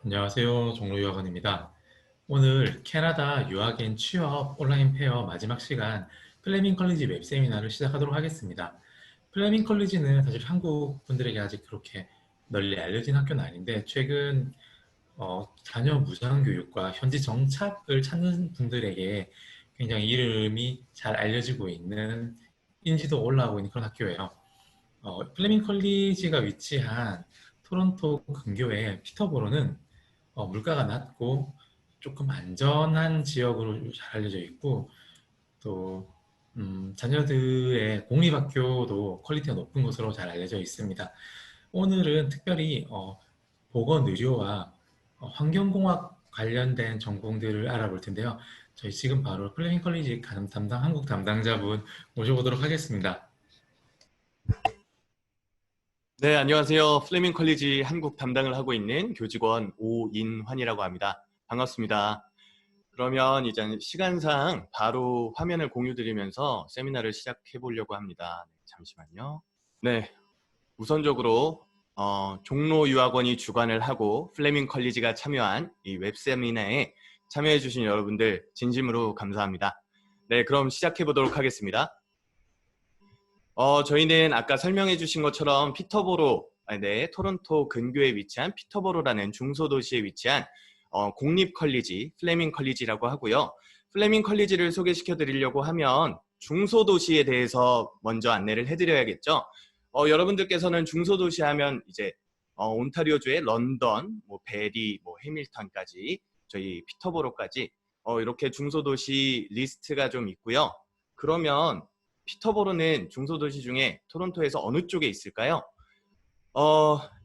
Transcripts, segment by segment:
안녕하세요. 종로유학원입니다. 오늘 캐나다 유학앤 취업 온라인 페어 마지막 시간 플레밍 컬리지 웹 세미나를 시작하도록 하겠습니다. 플레밍 컬리지는 사실 한국 분들에게 아직 그렇게 널리 알려진 학교는 아닌데 최근 자녀 무상 교육과 현지 정착을 찾는 분들에게 굉장히 이름이 잘 알려지고 있는 인지도 올라오고 있는 그런 학교예요. 플레밍 컬리지가 위치한 토론토 근교의 피터보로는 물가가 낮고 조금 안전한 지역으로 잘 알려져 있고 또 자녀들의 공립학교도 퀄리티가 높은 것으로 잘 알려져 있습니다. 오늘은 특별히 보건의료와 환경공학 관련된 전공들을 알아볼 텐데요. 저희 지금 바로 플레밍 컬리지 가는 담당 한국 담당자분 모셔보도록 하겠습니다. 네, 안녕하세요. 플레밍 컬리지 한국 담당을 하고 있는 교직원 오인환이라고 합니다. 반갑습니다. 그러면 이제 시간상 바로 화면을 공유드리면서 세미나를 시작해 보려고 합니다. 잠시만요. 네, 우선적으로 종로 유학원이 주관을 하고 플레밍 컬리지가 참여한 이 웹세미나에 참여해 주신 여러분들 진심으로 감사합니다. 네, 그럼 시작해 보도록 하겠습니다. 저희는 아까 설명해 주신 것처럼 피터보로, 토론토 근교에 위치한 피터보로라는 중소도시에 위치한 공립 컬리지, 플레밍 컬리지라고 하고요. 플레밍 컬리지를 소개시켜 드리려고 하면 중소도시에 대해서 먼저 안내를 해드려야겠죠. 여러분들께서는 중소도시 하면 이제 온타리오주의 런던, 베리, 해밀턴까지 저희 피터보로까지 이렇게 중소도시 리스트가 좀 있고요. 그러면 피터보로는 중소도시 중에 토론토에서 어느 쪽에 있을까요?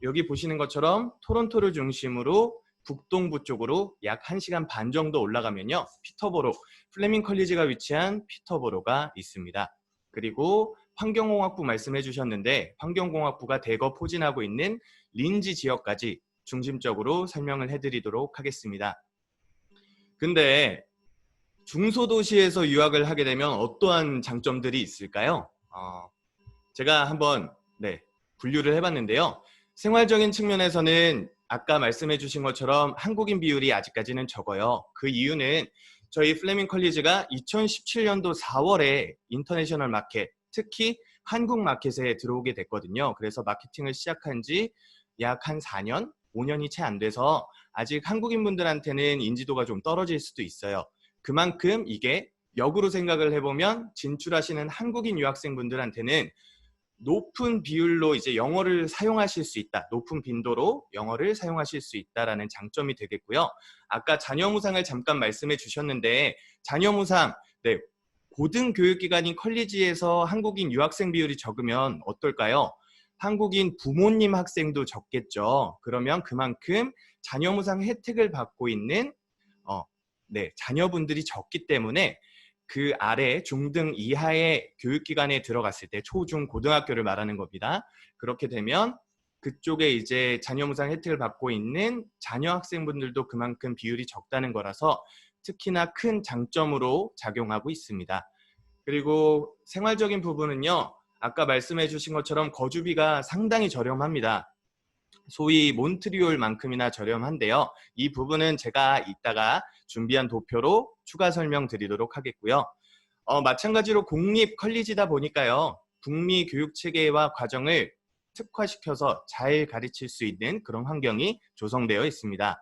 여기 보시는 것처럼 토론토를 중심으로 북동부 쪽으로 약 1시간 반 정도 올라가면요. 피터보로, 플레밍 컬리지가 위치한 피터보로가 있습니다. 그리고 환경공학부 말씀해 주셨는데 환경공학부가 대거 포진하고 있는 린지 지역까지 중심적으로 설명을 해드리도록 하겠습니다. 근데 중소도시에서 유학을 하게 되면 어떠한 장점들이 있을까요? 제가 한번 분류를 해봤는데요. 생활적인 측면에서는 아까 말씀해 주신 것처럼 한국인 비율이 아직까지는 적어요. 그 이유는 저희 플레밍 컬리지가 2017년도 4월에 인터내셔널 마켓, 특히 한국 마켓에 들어오게 됐거든요. 그래서 마케팅을 시작한 지 약 한 4년, 5년이 채 안 돼서 아직 한국인 분들한테는 인지도가 좀 떨어질 수도 있어요. 그만큼 이게 역으로 생각을 해보면 진출하시는 한국인 유학생분들한테는 높은 비율로 이제 영어를 사용하실 수 있다. 높은 빈도로 영어를 사용하실 수 있다라는 장점이 되겠고요. 아까 자녀무상을 잠깐 말씀해 주셨는데 자녀무상, 고등교육기관인 컬리지에서 한국인 유학생 비율이 적으면 어떨까요? 한국인 부모님 학생도 적겠죠. 그러면 그만큼 자녀무상 혜택을 받고 있는 자녀분들이 적기 때문에 그 아래 중등 이하의 교육기관에 들어갔을 때 초, 중, 고등학교를 말하는 겁니다. 그렇게 되면 그쪽에 이제 자녀무상 혜택을 받고 있는 자녀 학생분들도 그만큼 비율이 적다는 거라서 특히나 큰 장점으로 작용하고 있습니다. 그리고 생활적인 부분은요. 아까 말씀해 주신 것처럼 거주비가 상당히 저렴합니다. 소위 몬트리올만큼이나 저렴한데요. 이 부분은 제가 이따가 준비한 도표로 추가 설명드리도록 하겠고요. 마찬가지로 공립 컬리지다 보니까요. 북미 교육체계와 과정을 특화시켜서 잘 가르칠 수 있는 그런 환경이 조성되어 있습니다.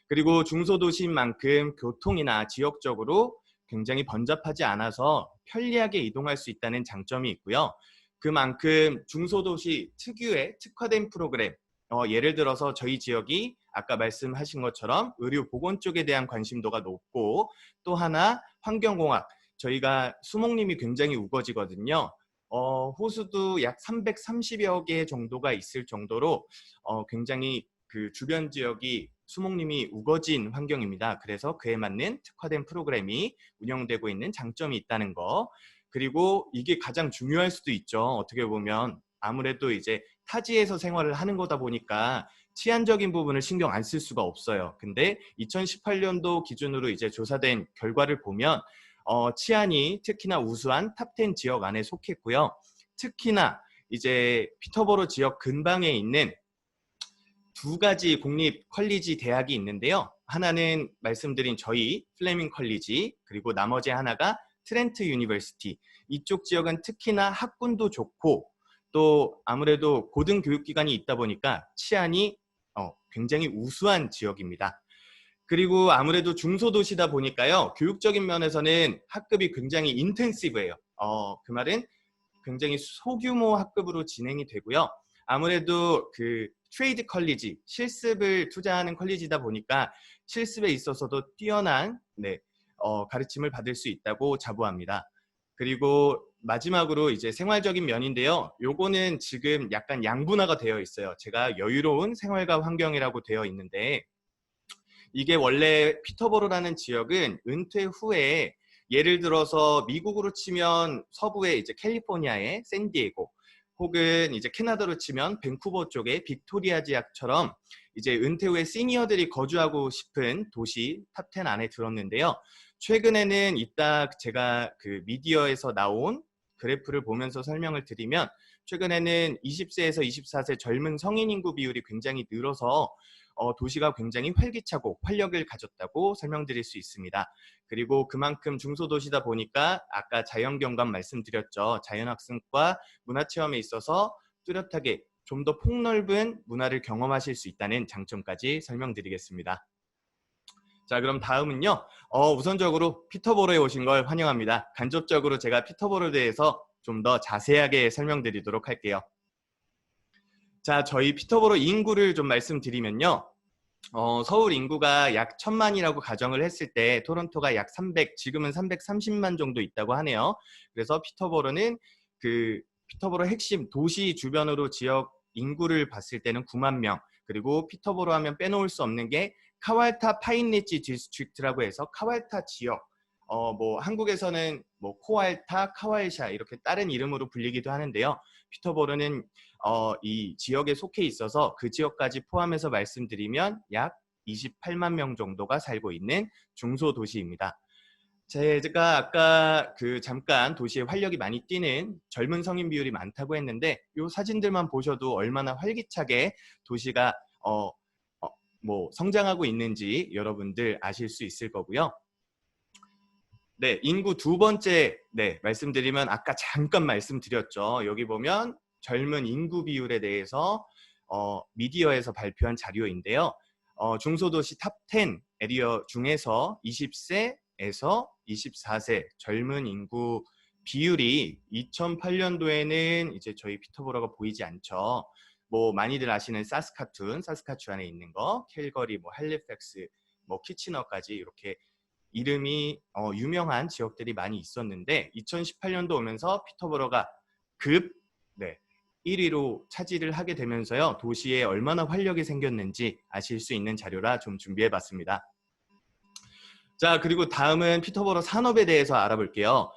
그리고 중소도시인 만큼 교통이나 지역적으로 굉장히 번잡하지 않아서 편리하게 이동할 수 있다는 장점이 있고요. 그만큼 중소도시 특유의 특화된 프로그램, 예를 들어서 저희 지역이 아까 말씀하신 것처럼 의료 보건 쪽에 대한 관심도가 높고 또 하나 환경공학, 저희가 수목림이 굉장히 우거지거든요. 호수도 약 330여 개 정도가 있을 정도로 굉장히 그 주변 지역이 수목림이 우거진 환경입니다. 그래서 그에 맞는 특화된 프로그램이 운영되고 있는 장점이 있다는 거. 그리고 이게 가장 중요할 수도 있죠. 어떻게 보면 아무래도 이제 타지에서 생활을 하는 거다 보니까 치안적인 부분을 신경 안 쓸 수가 없어요. 근데 2018년도 기준으로 이제 조사된 결과를 보면 치안이 특히나 우수한 탑10 지역 안에 속했고요. 특히나 이제 피터보로 지역 근방에 있는 두 가지 공립 컬리지 대학이 있는데요. 하나는 말씀드린 저희 플레밍 컬리지, 그리고 나머지 하나가 트렌트 유니버시티. 이쪽 지역은 특히나 학군도 좋고 또 아무래도 고등교육기관이 있다 보니까 치안이 굉장히 우수한 지역입니다. 그리고 아무래도 중소도시다 보니까요. 교육적인 면에서는 학급이 굉장히 인텐시브해요. 그 말은 굉장히 소규모 학급으로 진행이 되고요. 아무래도 그 트레이드 컬리지, 실습을 투자하는 컬리지다 보니까 실습에 있어서도 뛰어난 가르침을 받을 수 있다고 자부합니다. 그리고 마지막으로 이제 생활적인 면인데요. 요거는 지금 약간 양분화가 되어 있어요. 제가 여유로운 생활과 환경이라고 되어 있는데 이게 원래 피터보로라는 지역은 은퇴 후에 예를 들어서 미국으로 치면 서부의 이제 캘리포니아의 샌디에고 혹은 이제 캐나다로 치면 밴쿠버 쪽의 빅토리아 지역처럼 이제 은퇴 후에 시니어들이 거주하고 싶은 도시 탑10 안에 들었는데요. 최근에는 이따 제가 그 미디어에서 나온 그래프를 보면서 설명을 드리면 최근에는 20세에서 24세 젊은 성인 인구 비율이 굉장히 늘어서 도시가 굉장히 활기차고 활력을 가졌다고 설명드릴 수 있습니다. 그리고 그만큼 중소도시다 보니까 아까 자연경관 말씀드렸죠. 자연학습과 문화체험에 있어서 뚜렷하게 좀 더 폭넓은 문화를 경험하실 수 있다는 장점까지 설명드리겠습니다. 자, 그럼 다음은요. 우선적으로 피터보로에 오신 걸 환영합니다. 간접적으로 제가 피터보로에 대해서 좀 더 자세하게 설명드리도록 할게요. 자, 저희 피터보로 인구를 좀 말씀드리면요. 서울 인구가 약 1000만이라고 가정을 했을 때 토론토가 약 지금은 330만 정도 있다고 하네요. 그래서 피터보로는 그 피터보로 핵심 도시 주변으로 지역 인구를 봤을 때는 9만 명. 그리고 피터보로 하면 빼놓을 수 없는 게 카왈타 파인리지 디스트릭트라고 해서 카왈타 지역. 뭐 한국에서는 뭐 코알타, 카왈샤 이렇게 다른 이름으로 불리기도 하는데요. 피터보로는 이 지역에 속해 있어서 그 지역까지 포함해서 말씀드리면 약 28만 명 정도가 살고 있는 중소도시입니다. 제가 아까 잠깐 도시에 활력이 많이 뛰는 젊은 성인 비율이 많다고 했는데 이 사진들만 보셔도 얼마나 활기차게 도시가 뭐 성장하고 있는지 여러분들 아실 수 있을 거고요. 네, 인구 두 번째 말씀드리면 아까 잠깐 말씀드렸죠. 여기 보면 젊은 인구 비율에 대해서 미디어에서 발표한 자료인데요. 중소도시 탑10 에리어 중에서 20세에서 24세 젊은 인구 비율이 2008년도에는 이제 저희 피터보로가 보이지 않죠. 뭐 많이들 아시는 사스카추안에 있는 거, 캘거리, 뭐 할리팩스, 뭐 키치너까지 이렇게 이름이 유명한 지역들이 많이 있었는데 2018년도 오면서 피터보로가 급 1위로 차지를 하게 되면서요. 도시에 얼마나 활력이 생겼는지 아실 수 있는 자료라 좀 준비해봤습니다. 자, 그리고 다음은 피터보로 산업에 대해서 알아볼게요.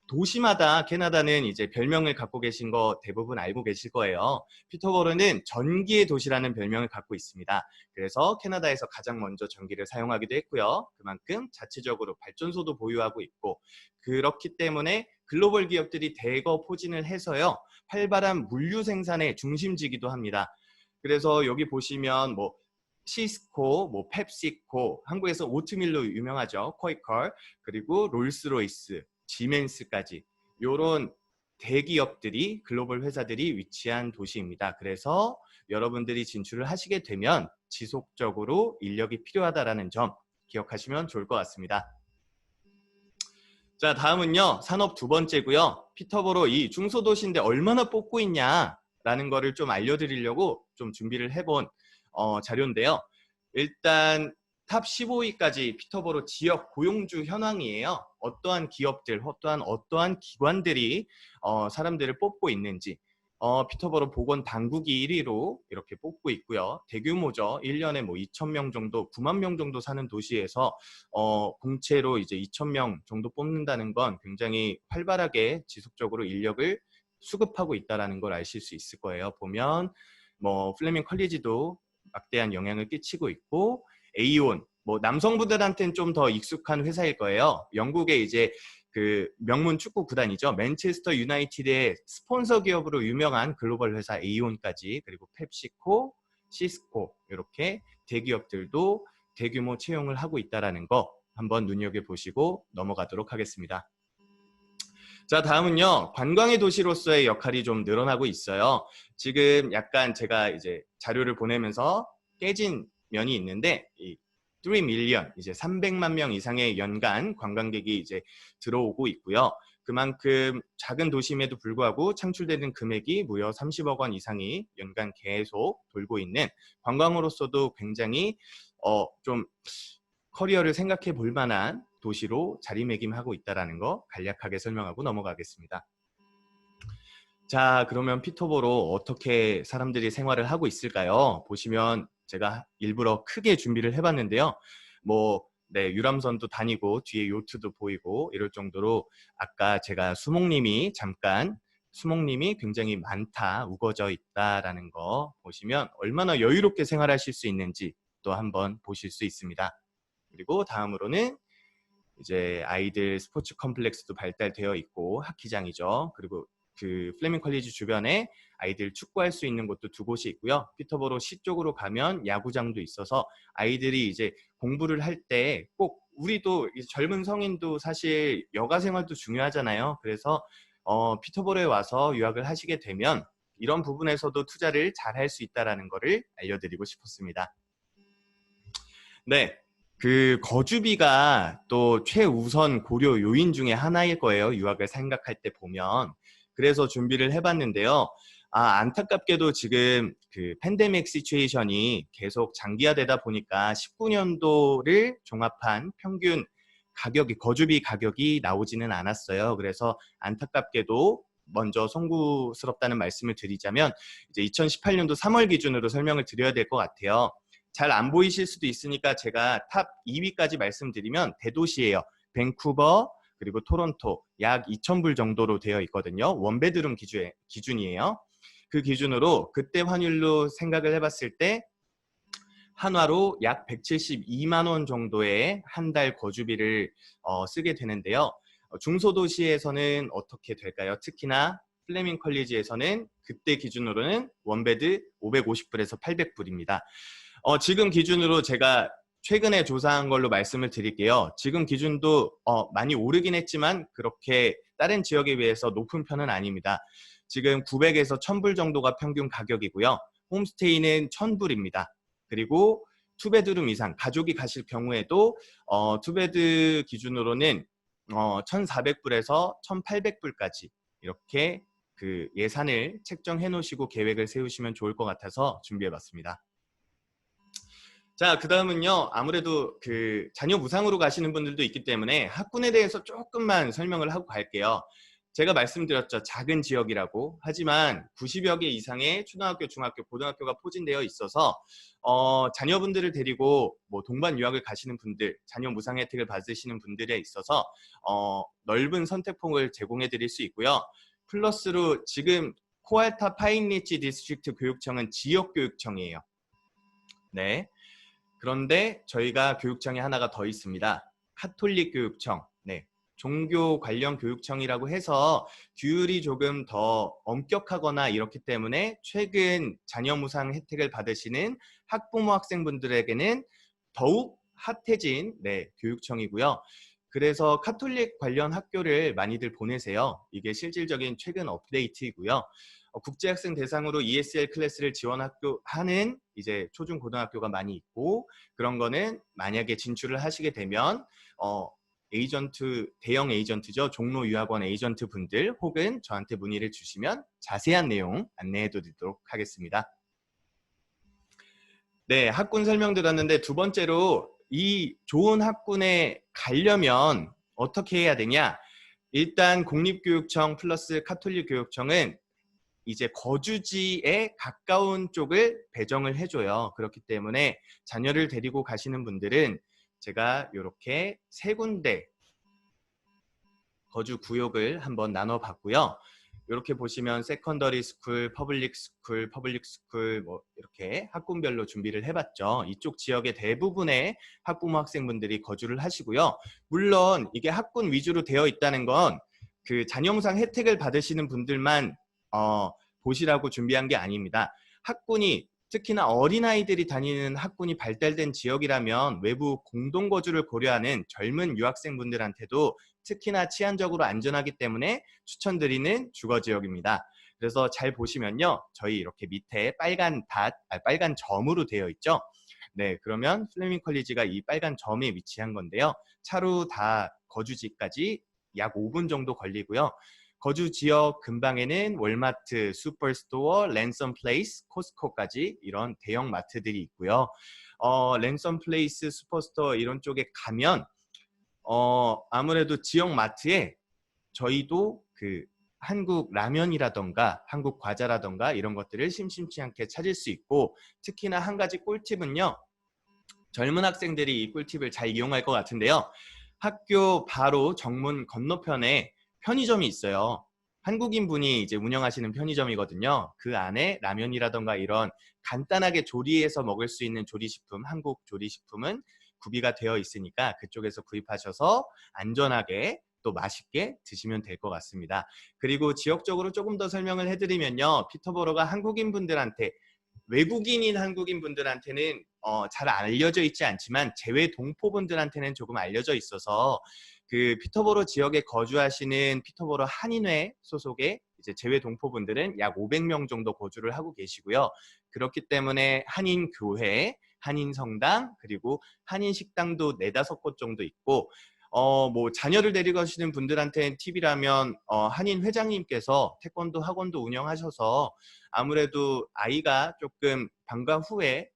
도시마다 캐나다는 이제 별명을 갖고 계신 거 대부분 알고 계실 거예요. 피터보로는 전기의 도시라는 별명을 갖고 있습니다. 그래서 캐나다에서 가장 먼저 전기를 사용하기도 했고요. 그만큼 자체적으로 발전소도 보유하고 있고 그렇기 때문에 글로벌 기업들이 대거 포진을 해서요. 활발한 물류 생산의 중심지기도 합니다. 그래서 여기 보시면 뭐 시스코, 뭐 펩시코, 한국에서 오트밀로 유명하죠. 퀘이컬, 그리고 롤스로이스, 지멘스까지 이런 대기업들이 글로벌 회사들이 위치한 도시입니다. 그래서 여러분들이 진출을 하시게 되면 지속적으로 인력이 필요하다는 점 기억하시면 좋을 것 같습니다. 자, 다음은요. 산업 두 번째고요. 피터보로 이 중소도시인데 얼마나 뽑고 있냐라는 거를 좀 알려드리려고 좀 준비를 해본 자료인데요. 일단 탑 15위까지 피터보로 지역 고용주 현황이에요. 어떠한 기업들, 어떠한 기관들이 사람들을 뽑고 있는지 피터보로 보건 당국이 1위로 이렇게 뽑고 있고요. 대규모죠. 1년에 뭐 2,000명 정도, 9만 명 정도 사는 도시에서 공채로 이제 2,000명 정도 뽑는다는 건 굉장히 활발하게 지속적으로 인력을 수급하고 있다는 걸 아실 수 있을 거예요. 보면 뭐 플레밍 컬리지도 막대한 영향을 끼치고 있고 에이온, 뭐 남성분들한테는 좀 더 익숙한 회사일 거예요. 영국의 이제 그 명문 축구 구단이죠. 맨체스터 유나이티드의 스폰서 기업으로 유명한 글로벌 회사 에이온까지 그리고 펩시코, 시스코 이렇게 대기업들도 대규모 채용을 하고 있다는 거 한번 눈여겨보시고 넘어가도록 하겠습니다. 자, 다음은요. 관광의 도시로서의 역할이 좀 늘어나고 있어요. 지금 약간 제가 이제 자료를 보내면서 깨진 면이 있는데 이 3 밀리언, 이제 300만 명 이상의 연간 관광객이 이제 들어오고 있고요. 그만큼 작은 도심에도 불구하고 창출되는 금액이 무려 30억 원 이상이 연간 계속 돌고 있는 관광으로서도 굉장히 좀 커리어를 생각해 볼 만한 도시로 자리매김하고 있다는 거 간략하게 설명하고 넘어가겠습니다. 자, 그러면 피터보로 어떻게 사람들이 생활을 하고 있을까요? 보시면 제가 일부러 크게 준비를 해봤는데요. 네, 유람선도 다니고 뒤에 요트도 보이고 이럴 정도로 아까 제가 수목림이 굉장히 많다, 우거져 있다라는 거 보시면 얼마나 여유롭게 생활하실 수 있는지 또 한번 보실 수 있습니다. 그리고 다음으로는 이제 아이들 스포츠 컴플렉스도 발달되어 있고 하키장이죠. 그리고 그 플레밍 컬리지 주변에 아이들 축구할 수 있는 곳도 두 곳이 있고요. 피터보로 시 쪽으로 가면 야구장도 있어서 아이들이 이제 공부를 할 때 꼭 우리도 젊은 성인도 사실 여가 생활도 중요하잖아요. 그래서 피터보로에 와서 유학을 하시게 되면 이런 부분에서도 투자를 잘 할 수 있다는 거를 알려드리고 싶었습니다. 네. 그 거주비가 또 최우선 고려 요인 중에 하나일 거예요. 유학을 생각할 때 보면. 그래서 준비를 해봤는데요. 안타깝게도 지금 그 팬데믹 시츄에이션이 계속 장기화되다 보니까 19년도를 종합한 평균 가격이, 거주비 가격이 나오지는 않았어요. 그래서 안타깝게도 먼저 송구스럽다는 말씀을 드리자면 이제 2018년도 3월 기준으로 설명을 드려야 될 것 같아요. 잘 안 보이실 수도 있으니까 제가 탑 2위까지 말씀드리면 대도시예요. 밴쿠버 그리고 토론토 약 2,000불 정도로 되어 있거든요. 원베드룸 기준이에요. 그 기준으로 그때 환율로 생각을 해봤을 때 한화로 약 172만 원 정도의 한 달 거주비를 쓰게 되는데요. 중소도시에서는 어떻게 될까요? 특히나 플레밍 컬리지에서는 그때 기준으로는 원베드 550불에서 800불입니다. 지금 기준으로 제가 최근에 조사한 걸로 말씀을 드릴게요. 지금 기준도 많이 오르긴 했지만 그렇게 다른 지역에 비해서 높은 편은 아닙니다. 지금 900에서 1000불 정도가 평균 가격이고요. 홈스테이는 1000불입니다. 그리고 투베드룸 이상 가족이 가실 경우에도 투베드 기준으로는 1400불에서 1800불까지 이렇게 그 예산을 책정해 놓으시고 계획을 세우시면 좋을 것 같아서 준비해 봤습니다. 자, 그 다음은요. 아무래도 그 자녀 무상으로 가시는 분들도 있기 때문에 학군에 대해서 조금만 설명을 하고 갈게요. 제가 말씀드렸죠. 작은 지역이라고. 하지만 90여 개 이상의 초등학교, 중학교, 고등학교가 포진되어 있어서 자녀분들을 데리고 동반 유학을 가시는 분들, 자녀 무상 혜택을 받으시는 분들에 있어서 넓은 선택폭을 제공해 드릴 수 있고요. 플러스로 지금 코알타 파인리치 디스트릭트 교육청은 지역교육청이에요. 네. 그런데 저희가 교육청이 하나가 더 있습니다. 카톨릭 교육청, 네, 종교 관련 교육청이라고 해서 규율이 조금 더 엄격하거나 이렇기 때문에 최근 자녀 무상 혜택을 받으시는 학부모 학생분들에게는 더욱 핫해진 교육청이고요. 그래서 카톨릭 관련 학교를 많이들 보내세요. 이게 실질적인 최근 업데이트이고요. 국제학생 대상으로 ESL 클래스를 지원하는 이제 초중 고등학교가 많이 있고 그런 거는 만약에 진출을 하시게 되면 대형 에이전트죠. 종로 유학원 에이전트 분들 혹은 저한테 문의를 주시면 자세한 내용 안내해 드리도록 하겠습니다. 네, 학군 설명드렸는데 두 번째로 이 좋은 학군에 가려면 어떻게 해야 되냐? 일단 공립교육청 플러스 카톨릭 교육청은 이제 거주지에 가까운 쪽을 배정을 해줘요. 그렇기 때문에 자녀를 데리고 가시는 분들은 제가 이렇게 세 군데 거주 구역을 한번 나눠봤고요. 이렇게 보시면 세컨더리 스쿨, 퍼블릭 스쿨 이렇게 학군별로 준비를 해봤죠. 이쪽 지역의 대부분의 학부모 학생분들이 거주를 하시고요. 물론 이게 학군 위주로 되어 있다는 건 그 자녀무상 혜택을 받으시는 분들만 보시라고 준비한 게 아닙니다. 학군이 특히나 어린아이들이 다니는 학군이 발달된 지역이라면 외부 공동거주를 고려하는 젊은 유학생분들한테도 특히나 치안적으로 안전하기 때문에 추천드리는 주거지역입니다. 그래서 잘 보시면요. 저희 이렇게 밑에 빨간 점으로 되어 있죠. 네, 그러면 플레밍 컬리지가 이 빨간 점에 위치한 건데요. 차로 다 거주지까지 약 5분 정도 걸리고요. 거주 지역 근방에는 월마트, 슈퍼스토어, 랜섬 플레이스, 코스코까지 이런 대형 마트들이 있고요. 랜섬 플레이스, 슈퍼스토어 이런 쪽에 가면 아무래도 지역 마트에 저희도 그 한국 라면이라던가 한국 과자라던가 이런 것들을 심심치 않게 찾을 수 있고, 특히나 한 가지 꿀팁은요. 젊은 학생들이 이 꿀팁을 잘 이용할 것 같은데요. 학교 바로 정문 건너편에 편의점이 있어요. 한국인 분이 이제 운영하시는 편의점이거든요. 그 안에 라면이라던가 이런 간단하게 조리해서 먹을 수 있는 조리식품, 한국 조리식품은 구비가 되어 있으니까 그쪽에서 구입하셔서 안전하게 또 맛있게 드시면 될 것 같습니다. 그리고 지역적으로 조금 더 설명을 해드리면요. 피터보로가 한국인 분들한테, 외국인인 한국인 분들한테는 잘 알려져 있지 않지만 재외 동포분들한테는 조금 알려져 있어서 그 피터보로 지역에 거주하시는 피터보로 한인회 소속의 이제 재외 동포분들은 약 500명 정도 거주를 하고 계시고요. 그렇기 때문에 한인 교회, 한인 성당, 그리고 한인 식당도 4-5곳 정도 있고, 뭐 자녀를 데리고 가시는 분들한테는 팁이라면 한인 회장님께서 태권도 학원도 운영하셔서 아무래도 아이가 조금 방과 후에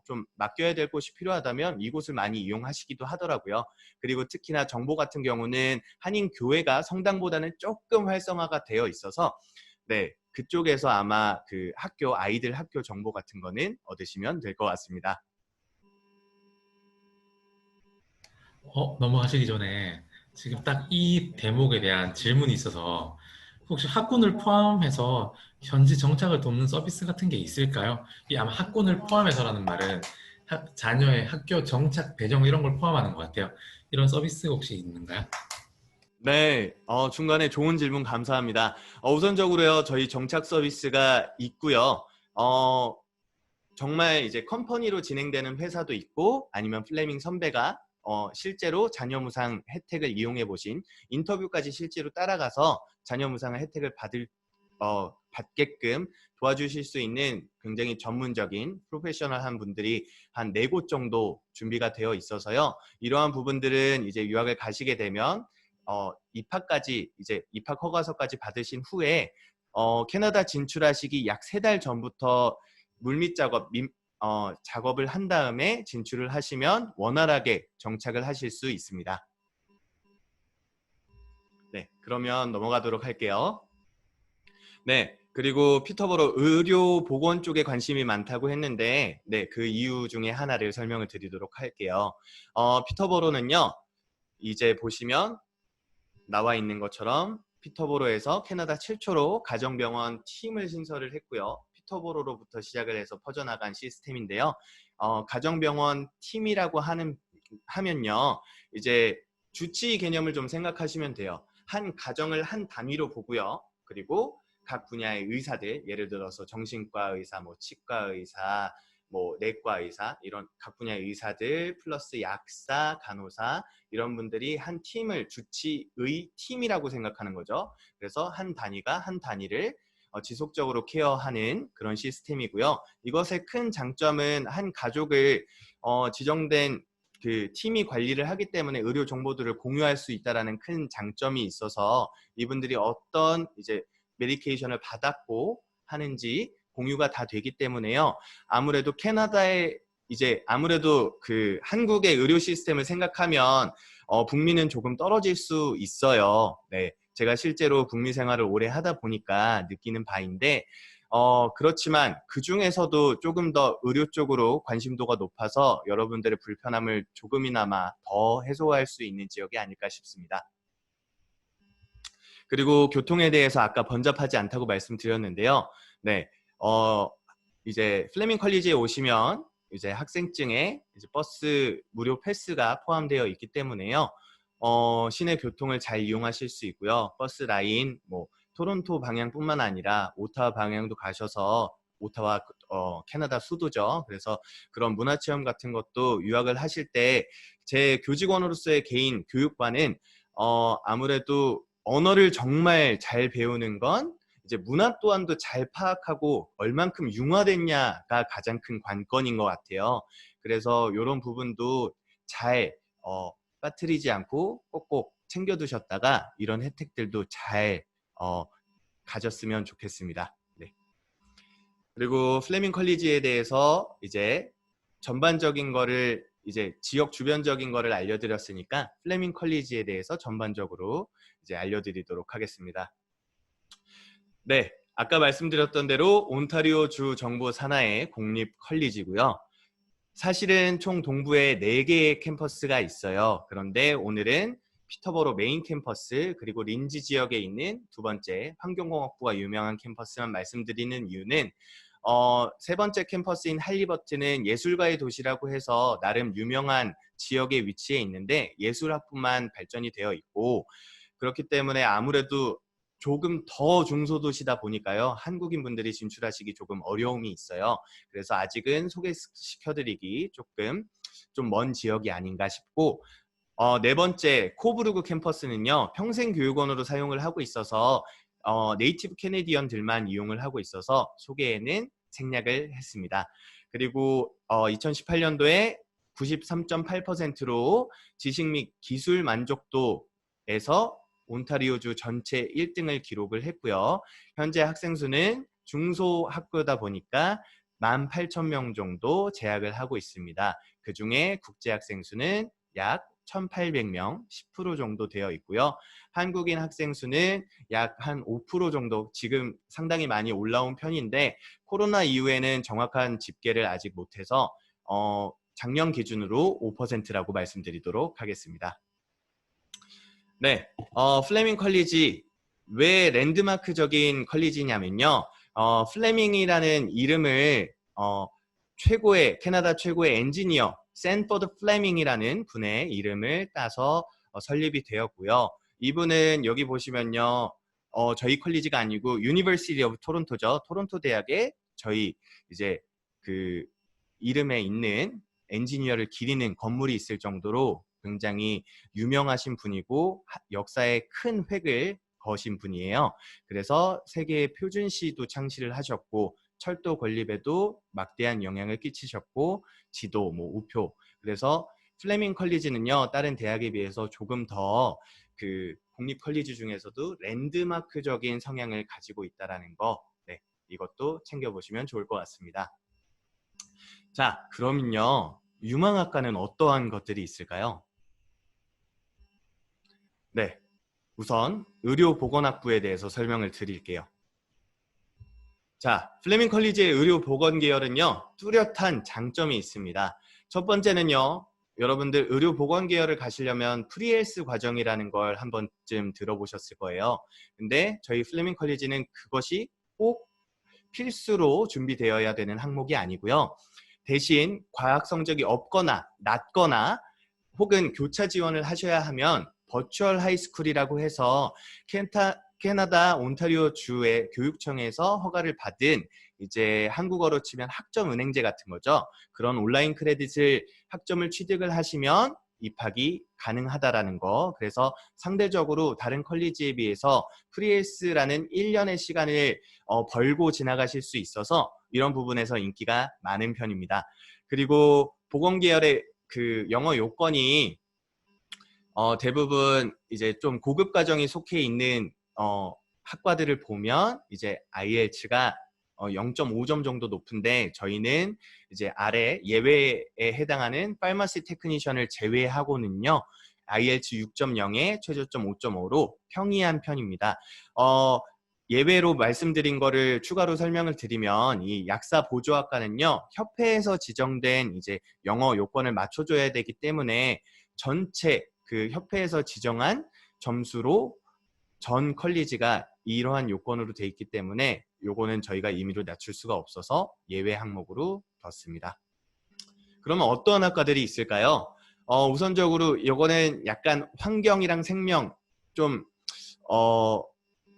좀 맡겨야 될 곳이 필요하다면 이곳을 많이 이용하시기도 하더라고요. 그리고 특히나 정보 같은 경우는 한인 교회가 성당보다는 조금 활성화가 되어 있어서 네, 그쪽에서 아마 그 아이들 학교 정보 같은 거는 얻으시면 될 것 같습니다. 넘어가시기 전에 지금 딱 이 대목에 대한 질문이 있어서 혹시 학군을 포함해서 현지 정착을 돕는 서비스 같은 게 있을까요? 이 아마 학군을 포함해서라는 말은 자녀의 학교 정착 배정 이런 걸 포함하는 것 같아요. 이런 서비스 혹시 있는가요? 네, 중간에 좋은 질문 감사합니다. 우선적으로요, 저희 정착 서비스가 있고요. 정말 이제 컴퍼니로 진행되는 회사도 있고, 아니면 플레밍 선배가 실제로 자녀무상 혜택을 이용해 보신, 인터뷰까지 실제로 따라가서 자녀무상 혜택을 받게끔 도와주실 수 있는 굉장히 전문적인 프로페셔널한 분들이 한 4곳 정도 준비가 되어 있어서요. 이러한 부분들은 이제 유학을 가시게 되면 입학까지, 이제 입학 허가서까지 받으신 후에 캐나다 진출하시기 약 3달 전부터 물밑 작업을 한 다음에 진출을 하시면 원활하게 정착을 하실 수 있습니다. 네, 그러면 넘어가도록 할게요. 네, 그리고 피터보로 의료 보건 쪽에 관심이 많다고 했는데, 네, 그 이유 중에 하나를 설명을 드리도록 할게요. 피터보로는요, 이제 보시면 나와 있는 것처럼 피터보로에서 캐나다 최초로 가정병원 팀을 신설을 했고요. 피터보로로부터 시작을 해서 퍼져나간 시스템인데요. 가정병원 팀이라고 하면요, 이제 주치 개념을 좀 생각하시면 돼요. 한 가정을 한 단위로 보고요. 그리고 각 분야의 의사들, 예를 들어서 정신과 의사, 뭐 치과 의사, 뭐 내과 의사, 이런 각 분야의 의사들 플러스 약사, 간호사 이런 분들이 한 팀을 주치의 팀이라고 생각하는 거죠. 그래서 한 단위가 한 단위를 지속적으로 케어하는 그런 시스템이고요. 이것의 큰 장점은 한 가족을 지정된 그 팀이 관리를 하기 때문에 의료 정보들을 공유할 수 있다라는 큰 장점이 있어서 이분들이 어떤 이제 메디케이션을 받았고 하는지 공유가 다 되기 때문에요. 아무래도 캐나다의 이제 아무래도 그 한국의 의료 시스템을 생각하면 북미는 조금 떨어질 수 있어요. 네, 제가 실제로 북미 생활을 오래 하다 보니까 느끼는 바인데 그렇지만 그 중에서도 조금 더 의료 쪽으로 관심도가 높아서 여러분들의 불편함을 조금이나마 더 해소할 수 있는 지역이 아닐까 싶습니다. 그리고 교통에 대해서 아까 번잡하지 않다고 말씀드렸는데요. 네, 이제 플레밍 컬리지에 오시면 이제 학생증에 이제 버스 무료 패스가 포함되어 있기 때문에요. 시내 교통을 잘 이용하실 수 있고요. 버스 라인, 뭐 토론토 방향뿐만 아니라 오타와 방향도 가셔서 오타와 캐나다 수도죠. 그래서 그런 문화체험 같은 것도 유학을 하실 때 제 교직원으로서의 개인 교육과는 아무래도 언어를 정말 잘 배우는 건 이제 문화 또한도 잘 파악하고 얼만큼 융화됐냐가 가장 큰 관건인 것 같아요. 그래서 이런 부분도 잘 빠뜨리지 않고 꼭꼭 챙겨두셨다가 이런 혜택들도 잘 가졌으면 좋겠습니다. 네. 그리고 플레밍 컬리지에 대해서 이제 전반적인 거를 이제 지역 주변적인 거를 알려드렸으니까 플레밍 컬리지에 대해서 전반적으로 이제 알려드리도록 하겠습니다. 네, 아까 말씀드렸던 대로 온타리오 주 정부 산하의 공립 컬리지고요. 사실은 총 동부에 4개의 캠퍼스가 있어요. 그런데 오늘은 피터버로 메인 캠퍼스 그리고 린지 지역에 있는 두 번째 환경공학부가 유명한 캠퍼스만 말씀드리는 이유는 세 번째 캠퍼스인 할리버튼은 예술가의 도시라고 해서 나름 유명한 지역에 위치해 있는데 예술학부만 발전이 되어 있고 그렇기 때문에 아무래도 조금 더 중소도시다 보니까요. 한국인 분들이 진출하시기 조금 어려움이 있어요. 그래서 아직은 소개시켜드리기 조금 좀 먼 지역이 아닌가 싶고 네 번째 코브루그 캠퍼스는요. 평생교육원으로 사용을 하고 있어서 네이티브 캐네디언들만 이용을 하고 있어서 소개에는 생략을 했습니다. 그리고 2018년도에 93.8%로 지식 및 기술 만족도에서 온타리오주 전체 1등을 기록을 했고요. 현재 학생 수는 중소학교다 보니까 18,000명 정도 재학을 하고 있습니다. 그중에 국제 학생 수는 약 1,800명, 10% 정도 되어 있고요. 한국인 학생 수는 약 한 5% 정도 지금 상당히 많이 올라온 편인데 코로나 이후에는 정확한 집계를 아직 못해서 작년 기준으로 5%라고 말씀드리도록 하겠습니다. 네, 플레밍 컬리지 왜 랜드마크적인 컬리지냐면요. 플레밍이라는 이름을 캐나다 최고의 엔지니어 샌퍼드 플레밍이라는 분의 이름을 따서 설립이 되었고요. 이분은 여기 보시면요. 저희 컬리지가 아니고 유니버시티 오브 토론토죠. 토론토 대학에 저희 이제 그 이름에 있는 엔지니어를 기리는 건물이 있을 정도로 굉장히 유명하신 분이고 역사에 큰 획을 거신 분이에요. 그래서 세계의 표준시도 창시를 하셨고 철도 건립에도 막대한 영향을 끼치셨고 지도, 우표. 그래서 플레밍 컬리지는요. 다른 대학에 비해서 조금 더 그 공립 컬리지 중에서도 랜드마크적인 성향을 가지고 있다라는 거. 네, 이것도 챙겨보시면 좋을 것 같습니다. 자, 그러면요. 유망학과는 어떠한 것들이 있을까요? 네, 우선 의료보건학부에 대해서 설명을 드릴게요. 자, 플레밍 컬리지의 의료보건 계열은요. 뚜렷한 장점이 있습니다. 첫 번째는요. 여러분들 의료보건 계열을 가시려면 프리헬스 과정이라는 걸 한 번쯤 들어보셨을 거예요. 근데 저희 플레밍 컬리지는 그것이 꼭 필수로 준비되어야 되는 항목이 아니고요. 대신 과학 성적이 없거나 낮거나 혹은 교차 지원을 하셔야 하면 버추얼 하이스쿨이라고 해서 캐나다 온타리오 주의 교육청에서 허가를 받은 이제 한국어로 치면 학점 은행제 같은 거죠. 그런 온라인 크레딧을 학점을 취득을 하시면 입학이 가능하다라는 거. 그래서 상대적으로 다른 컬리지에 비해서 프리헬스라는 1년의 시간을 벌고 지나가실 수 있어서 이런 부분에서 인기가 많은 편입니다. 그리고 보건 계열의 그 영어 요건이 대부분 이제 좀 고급 과정이 속해 있는 학과들을 보면 이제 IELTS가 0.5점 정도 높은데 저희는 이제 아래 예외에 해당하는 파마시 테크니션을 제외하고는요. IELTS 6.0에 최저점 5.5로 평이한 편입니다. 예외로 말씀드린 거를 추가로 설명을 드리면 이 약사 보조학과는요. 협회에서 지정된 이제 영어 요건을 맞춰줘야 되기 때문에 전체 그 협회에서 지정한 점수로 전 컬리지가 이러한 요건으로 돼 있기 때문에 요거는 저희가 임의로 낮출 수가 없어서 예외 항목으로 뒀습니다. 그러면 어떠한 학과들이 있을까요? 우선적으로 요거는 약간 환경이랑 생명 좀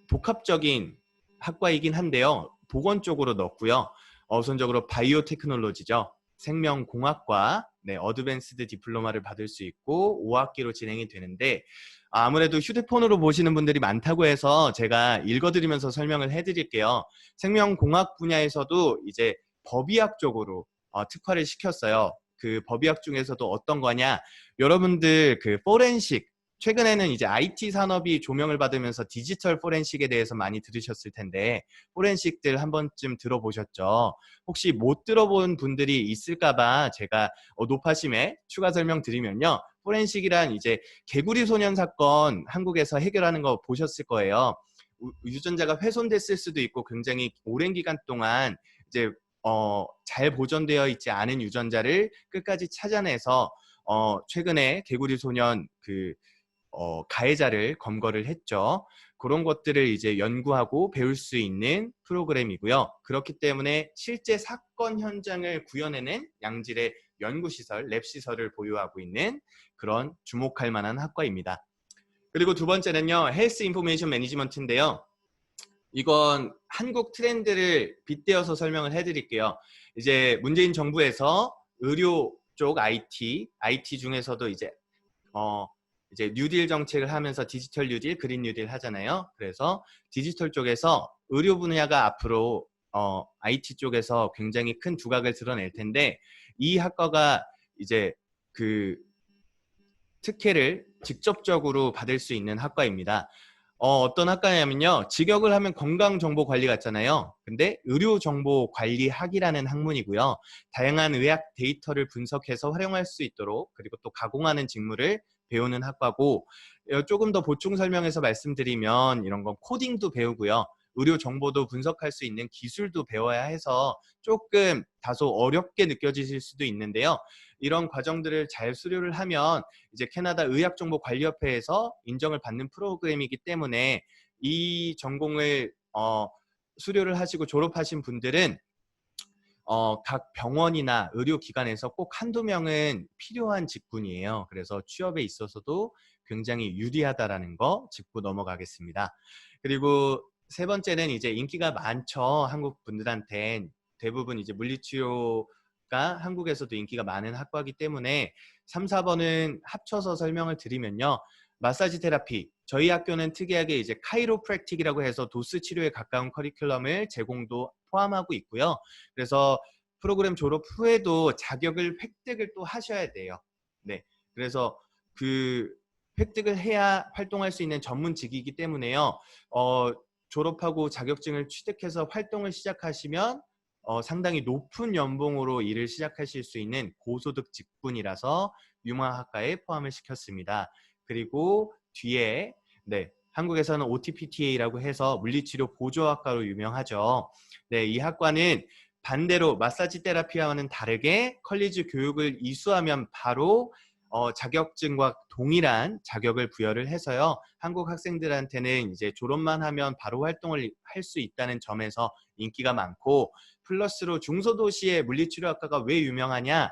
복합적인 학과이긴 한데요. 보건 쪽으로 넣었고요. 우선적으로 바이오 테크놀로지죠. 생명공학과 어드밴스드 디플로마를 받을 수 있고 5학기로 진행이 되는데 아무래도 휴대폰으로 보시는 분들이 많다고 해서 제가 읽어드리면서 설명을 해드릴게요. 생명공학 분야에서도 이제 법의학 쪽으로 특화를 시켰어요. 그 법의학 중에서도 어떤 거냐? 여러분들 그 포렌식 최근에는 이제 IT 산업이 조명을 받으면서 디지털 포렌식에 대해서 많이 들으셨을 텐데 포렌식들 한 번쯤 들어보셨죠? 혹시 못 들어본 분들이 있을까봐 제가 높아심에 추가 설명 드리면요. 포렌식이란 이제 개구리 소년 사건 한국에서 해결하는 거 보셨을 거예요. 유전자가 훼손됐을 수도 있고 굉장히 오랜 기간 동안 이제 잘 보존되어 있지 않은 유전자를 끝까지 찾아내서 최근에 개구리 소년 가해자를 검거를 했죠. 그런 것들을 이제 연구하고 배울 수 있는 프로그램이고요. 그렇기 때문에 실제 사건 현장을 구현해낸 양질의 연구시설, 랩시설을 보유하고 있는 그런 주목할 만한 학과입니다. 그리고 두 번째는요, 헬스 인포메이션 매니지먼트인데요. 이건 한국 트렌드를 빗대어서 설명을 해드릴게요. 이제 문재인 정부에서 의료 쪽 IT 중에서도 이제 뉴딜 정책을 하면서 디지털 뉴딜, 그린 뉴딜 하잖아요. 그래서 디지털 쪽에서 의료 분야가 앞으로 IT 쪽에서 굉장히 큰 두각을 드러낼 텐데 이 학과가 이제 그 특혜를 직접적으로 받을 수 있는 학과입니다. 어떤 학과냐면요. 직역을 하면 건강정보관리 같잖아요. 근데 의료정보관리학이라는 학문이고요. 다양한 의학 데이터를 분석해서 활용할 수 있도록 그리고 또 가공하는 직무를 배우는 학과고 조금 더 보충 설명해서 말씀드리면 이런 건 코딩도 배우고요. 의료 정보도 분석할 수 있는 기술도 배워야 해서 조금 다소 어렵게 느껴지실 수도 있는데요. 이런 과정들을 잘 수료를 하면 이제 캐나다 의학정보관리협회에서 인정을 받는 프로그램이기 때문에 이 전공을 수료를 하시고 졸업하신 분들은 각 병원이나 의료기관에서 꼭 한두 명은 필요한 직군이에요. 그래서 취업에 있어서도 굉장히 유리하다라는 거 짚고 넘어가겠습니다. 그리고 세 번째는 이제 인기가 많죠. 한국 분들한텐 대부분 이제 물리치료가 한국에서도 인기가 많은 학과이기 때문에 3, 4번은 합쳐서 설명을 드리면요. 마사지 테라피, 저희 학교는 특이하게 이제 카이로프랙틱이라고 해서 도스 치료에 가까운 커리큘럼을 제공도 포함하고 있고요. 그래서 프로그램 졸업 후에도 자격을 획득을 또 하셔야 돼요. 네, 그래서 그 획득을 해야 활동할 수 있는 전문직이기 때문에요. 졸업하고 자격증을 취득해서 활동을 시작하시면 상당히 높은 연봉으로 일을 시작하실 수 있는 고소득 직군이라서 융화학과에 포함을 시켰습니다. 그리고 뒤에 한국에서는 OTPTA라고 해서 물리치료 보조학과로 유명하죠. 네, 이 학과는 반대로 마사지 테라피와는 다르게 컬리지 교육을 이수하면 바로 자격증과 동일한 자격을 부여를 해서요. 한국 학생들한테는 이제 졸업만 하면 바로 활동을 할 수 있다는 점에서 인기가 많고 플러스로 중소도시의 물리치료학과가 왜 유명하냐?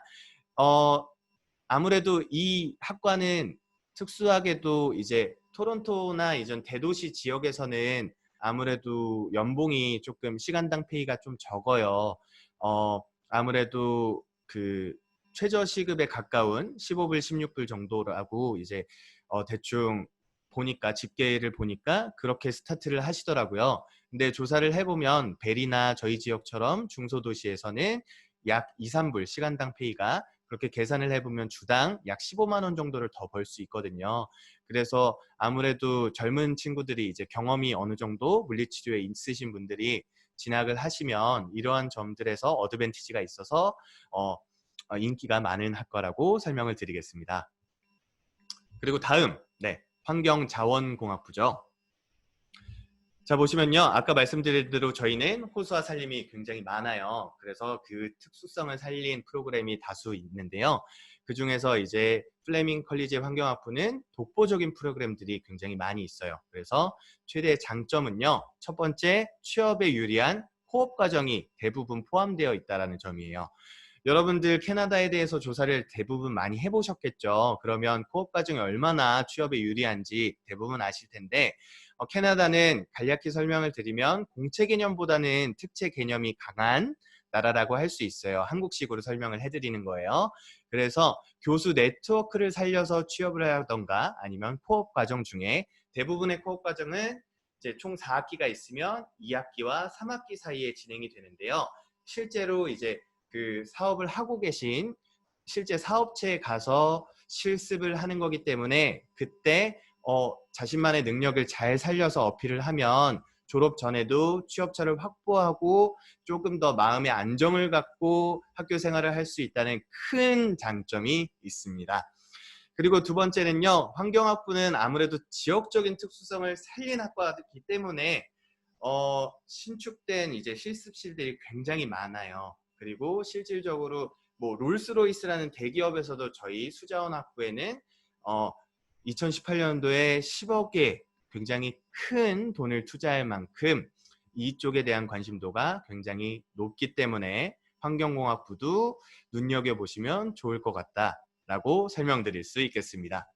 아무래도 이 학과는 특수하게도 이제 토론토나 이전 대도시 지역에서는 아무래도 연봉이 조금 시간당 페이가 좀 적어요. 아무래도 그 최저 시급에 가까운 15불, 16불 정도라고 이제 대충 보니까 집계를 보니까 그렇게 스타트를 하시더라고요. 근데 조사를 해보면 벨이나 저희 지역처럼 중소도시에서는 약 2, 3불 시간당 페이가 그렇게 계산을 해보면 주당 약 15만 원 정도를 더 벌 수 있거든요. 그래서 아무래도 젊은 친구들이 이제 경험이 어느 정도 물리치료에 있으신 분들이 진학을 하시면 이러한 점들에서 어드밴티지가 있어서 인기가 많은 학과라고 설명을 드리겠습니다. 그리고 다음, 환경자원공학부죠. 자, 보시면요. 아까 말씀드린 대로 저희는 호수와 산림이 굉장히 많아요. 그래서 그 특수성을 살린 프로그램이 다수 있는데요. 그 중에서 이제 플레밍 컬리지 환경학부는 독보적인 프로그램들이 굉장히 많이 있어요. 그래서 최대의 장점은요. 첫 번째, 취업에 유리한 코업 과정이 대부분 포함되어 있다는 점이에요. 여러분들 캐나다에 대해서 조사를 대부분 많이 해보셨겠죠. 그러면 코업 과정이 얼마나 취업에 유리한지 대부분 아실 텐데 캐나다는 간략히 설명을 드리면 공채 개념보다는 특채 개념이 강한 나라라고 할 수 있어요. 한국식으로 설명을 해드리는 거예요. 그래서 교수 네트워크를 살려서 취업을 하던가 아니면 코업 과정 중에 대부분의 코업 과정은 이제 총 4학기가 있으면 2학기와 3학기 사이에 진행이 되는데요. 실제로 이제 그 사업을 하고 계신 실제 사업체에 가서 실습을 하는 거기 때문에 그때 자신만의 능력을 잘 살려서 어필을 하면 졸업 전에도 취업처를 확보하고 조금 더 마음의 안정을 갖고 학교 생활을 할 수 있다는 큰 장점이 있습니다. 그리고 두 번째는요, 환경학부는 아무래도 지역적인 특수성을 살린 학과이기 때문에 신축된 이제 실습실들이 굉장히 많아요. 그리고 실질적으로 뭐 롤스로이스라는 대기업에서도 저희 수자원학부에는 2018년도에 10억의 굉장히 큰 돈을 투자할 만큼 이쪽에 대한 관심도가 굉장히 높기 때문에 환경공학부도 눈여겨보시면 좋을 것 같다라고 설명드릴 수 있겠습니다.